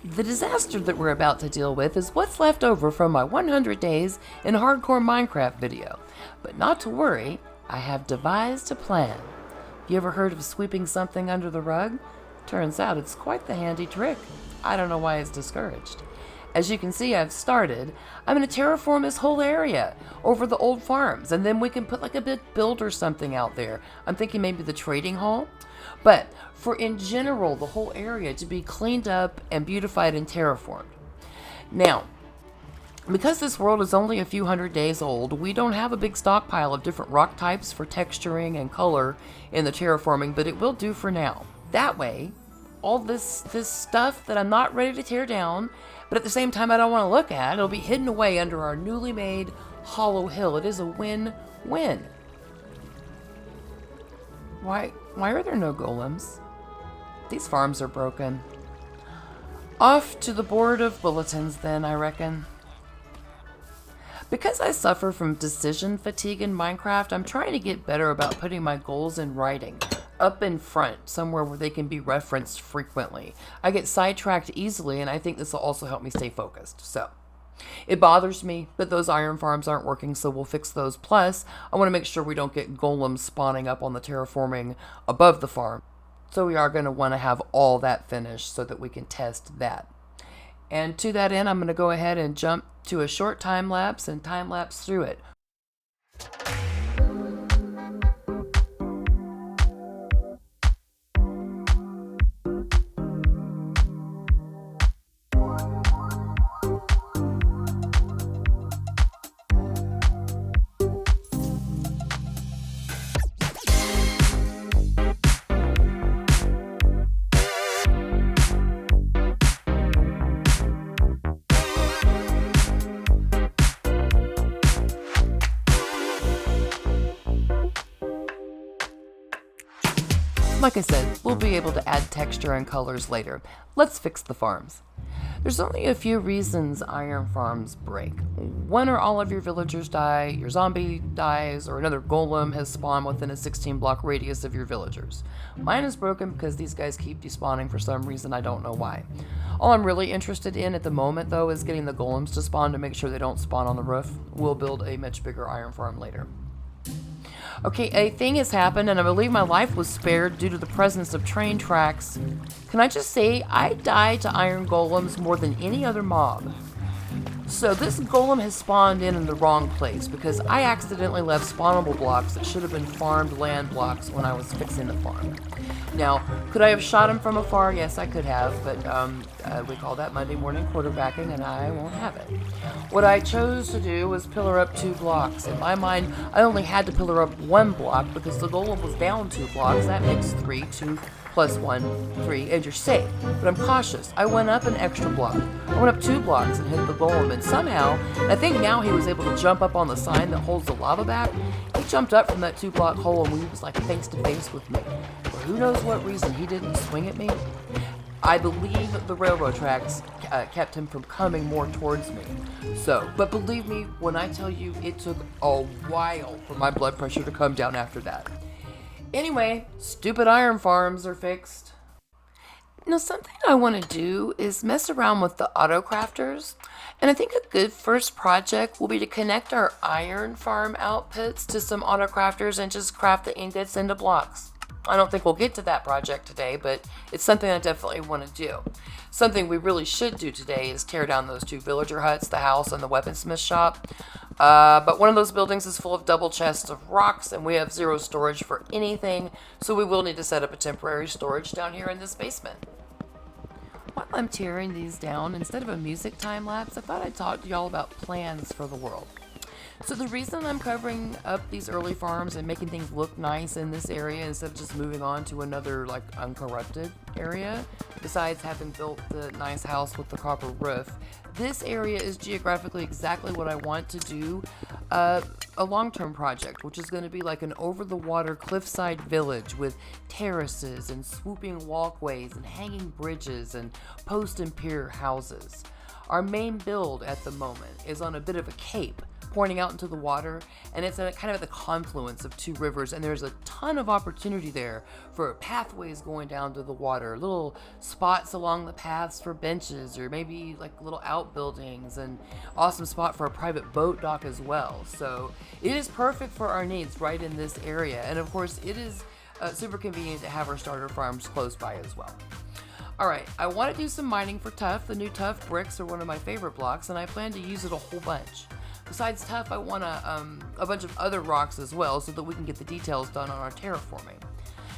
The disaster that we're about to deal with is what's left over from my 100 days in hardcore Minecraft video. But not to worry, I have devised a plan. You ever heard of sweeping something under the rug? Turns out it's quite the handy trick. I don't know why it's discouraged. As you can see, I've started. I'm going to terraform this whole area over the old farms, and then we can put like a big build or something out there. I'm thinking maybe the trading hall. But for in general, the whole area to be cleaned up and beautified and terraformed. Now, because this world is only a few hundred days old, we don't have a big stockpile of different rock types for texturing and color in the terraforming, but it will do for now. That way, all this stuff that I'm not ready to tear down, but at the same time I don't want to look at, it'll be hidden away under our newly made hollow hill. It is a win-win. Why are there no golems? These farms are broken. Off to the board of bulletins then, I reckon. Because I suffer from decision fatigue in Minecraft, I'm trying to get better about putting my goals in writing, up in front, somewhere where they can be referenced frequently. I get sidetracked easily, and I think this will also help me stay focused. So, it bothers me that those iron farms aren't working, so we'll fix those. Plus, I want to make sure we don't get golems spawning up on the terraforming above the farm. So we are going to want to have all that finished so that we can test that. And to that end, I'm going to go ahead and jump to a short time lapse and time lapse through it. Like I said, we'll be able to add texture and colors later. Let's fix the farms. There's only a few reasons iron farms break. One or all of your villagers die, your zombie dies, or another golem has spawned within a 16 block radius of your villagers. Mine is broken because these guys keep despawning for some reason, I don't know why. All I'm really interested in at the moment though is getting the golems to spawn to make sure they don't spawn on the roof. We'll build a much bigger iron farm later. Okay, a thing has happened, and I believe my life was spared due to the presence of train tracks. Can I just say, I die to iron golems more than any other mob. So this golem has spawned in the wrong place, because I accidentally left spawnable blocks that should have been farmed land blocks when I was fixing the farm. Now, could I have shot him from afar? Yes, I could have, but we call that Monday morning quarterbacking, and I won't have it. What I chose to do was pillar up 2 blocks. In my mind, I only had to pillar up 1 block because the golem was down 2 blocks. That makes 3, 2 plus 1, 3, and you're safe. But I'm cautious. I went up an extra block. I went up 2 blocks and hit the golem, and somehow, I think now he was able to jump up on the sign that holds the lava back. He jumped up from that 2 block hole and he was like face to face with me. For who knows what reason he didn't swing at me. I believe the railroad tracks kept him from coming more towards me. So, but believe me when I tell you it took a while for my blood pressure to come down after that. Anyway, stupid iron farms are fixed. Now, something I want to do is mess around with the auto crafters. And I think a good first project will be to connect our iron farm outputs to some auto crafters and just craft the ingots into blocks. I don't think we'll get to that project today, but it's something I definitely want to do. Something we really should do today is tear down those 2 villager huts, the house, and the weaponsmith shop. But one of those buildings is full of double chests of rocks, and we have 0 storage for anything, so we will need to set up a temporary storage down here in this basement. While I'm tearing these down, instead of a music time lapse, I thought I'd talk to y'all about plans for the world. So the reason I'm covering up these early farms and making things look nice in this area instead of just moving on to another like uncorrupted area, besides having built the nice house with the copper roof, this area is geographically exactly what I want to do a long-term project, which is going to be like an over-the-water cliffside village with terraces and swooping walkways and hanging bridges and post and pier houses. Our main build at the moment is on a bit of a cape, pointing out into the water, and it's kind of at the confluence of two rivers, and there's a ton of opportunity there for pathways going down to the water, little spots along the paths for benches, or maybe like little outbuildings, and awesome spot for a private boat dock as well. So it is perfect for our needs right in this area, and of course it is super convenient to have our starter farms close by as well. Alright, I want to do some mining for tuff. The new tuff bricks are one of my favorite blocks, and I plan to use it a whole bunch. Besides tuff, I want a bunch of other rocks as well, so that we can get the details done on our terraforming.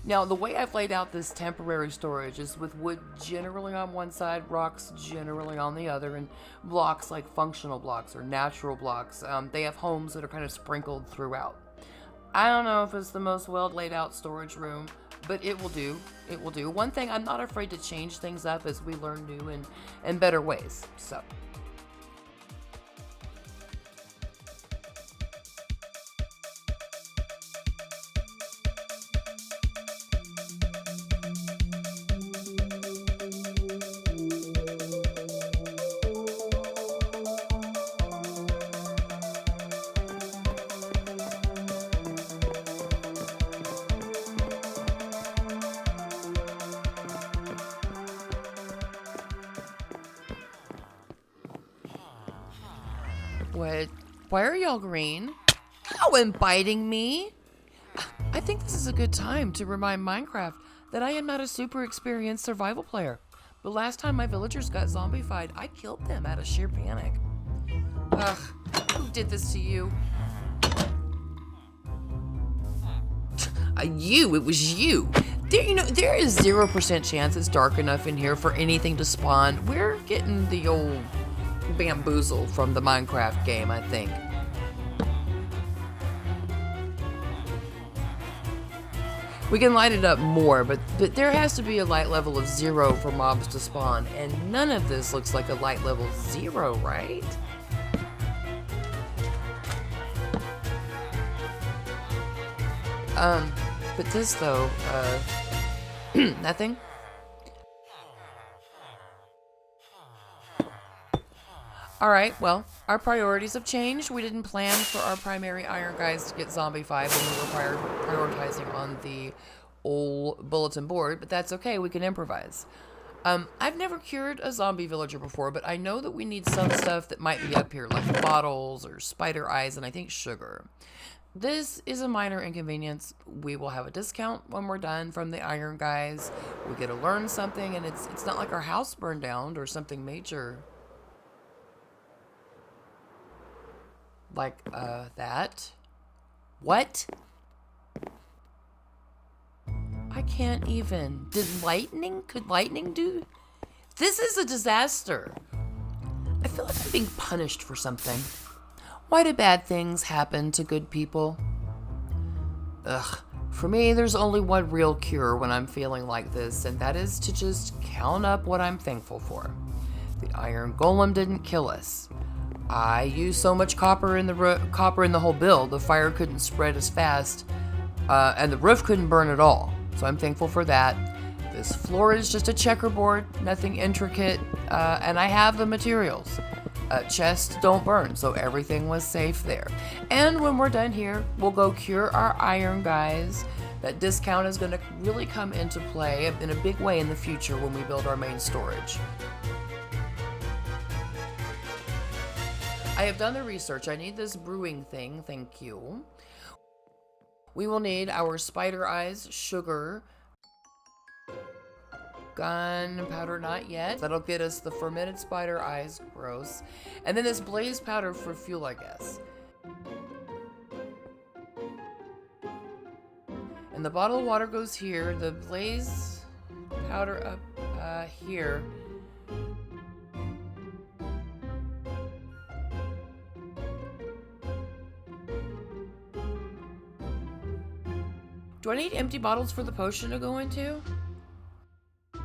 Now, the way I've laid out this temporary storage is with wood generally on one side, rocks generally on the other, and blocks like functional blocks or natural blocks. They have homes that are kind of sprinkled throughout. I don't know if it's the most well laid out storage room, but it will do. It will do. One thing, I'm not afraid to change things up as we learn new and better ways. So. What? Why are y'all green? Oh, and biting me? I think this is a good time to remind Minecraft that I am not a super experienced survival player. The last time my villagers got zombified, I killed them out of sheer panic. Ugh, who did this to you? It was you. There is 0% chance it's dark enough in here for anything to spawn. We're getting the old bamboozled from the Minecraft game, I think. We can light it up more, but there has to be a light level of 0 for mobs to spawn, and none of this looks like a light level 0, right? But this though, nothing? Alright, well, our priorities have changed. We didn't plan for our primary iron guys to get zombified when we were prioritizing on the old bulletin board, but that's okay, we can improvise. I've never cured a zombie villager before, but I know that we need some stuff that might be up here, like bottles or spider eyes, and I think sugar. This is a minor inconvenience. We will have a discount when we're done from the iron guys. We get to learn something, and it's not like our house burned down or something major. Like, that? What? I can't even. Could lightning do? This is a disaster. I feel like I'm being punished for something. Why do bad things happen to good people? Ugh. For me, there's only one real cure when I'm feeling like this, and that is to just count up what I'm thankful for. The iron golem didn't kill us. I used so much copper in the whole build, the fire couldn't spread as fast, and the roof couldn't burn at all. So I'm thankful for that. This floor is just a checkerboard, nothing intricate, and I have the materials. Chests don't burn, so everything was safe there. And when we're done here, we'll go cure our iron guys. That discount is going to really come into play in a big way in the future when we build our main storage. I have done the research. I need this brewing thing, thank you. We will need our spider eyes, sugar, gunpowder, not yet. That'll get us the fermented spider eyes, gross. And then this blaze powder for fuel, I guess. And the bottle of water goes here. The blaze powder up here. Do I need empty bottles for the potion to go into? I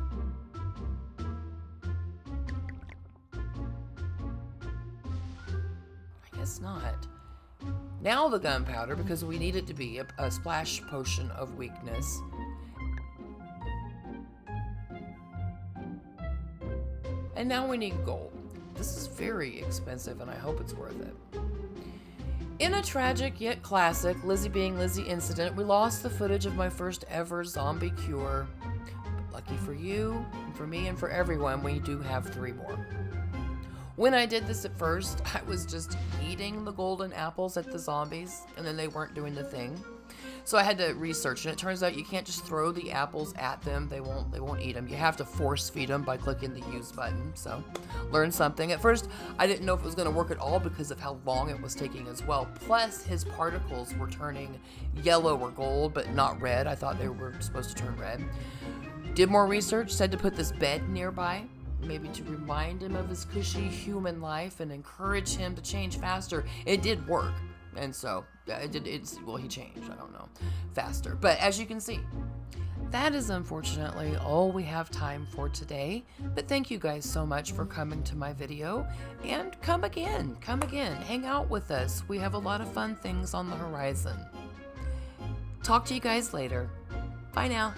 guess not. Now the gunpowder, because we need it to be a splash potion of weakness. And now we need gold. This is very expensive, and I hope it's worth it. In a tragic yet classic Lizzie being Lizzie incident, we lost the footage of my first ever zombie cure. But lucky for you, and for me, and for everyone, we do have 3 more. When I did this at first, I was just eating the golden apples at the zombies, and then they weren't doing the thing. So I had to research, and it turns out you can't just throw the apples at them. They won't eat them. You have to force feed them by clicking the use button. So learn something. At first, I didn't know if it was going to work at all because of how long it was taking as well. Plus, his particles were turning yellow or gold, but not red. I thought they were supposed to turn red. Did more research, said to put this bed nearby, maybe to remind him of his cushy human life and encourage him to change faster. It did work. And so, he changed, I don't know, faster. But as you can see, that is unfortunately all we have time for today. But thank you guys so much for coming to my video. And come again, hang out with us. We have a lot of fun things on the horizon. Talk to you guys later. Bye now.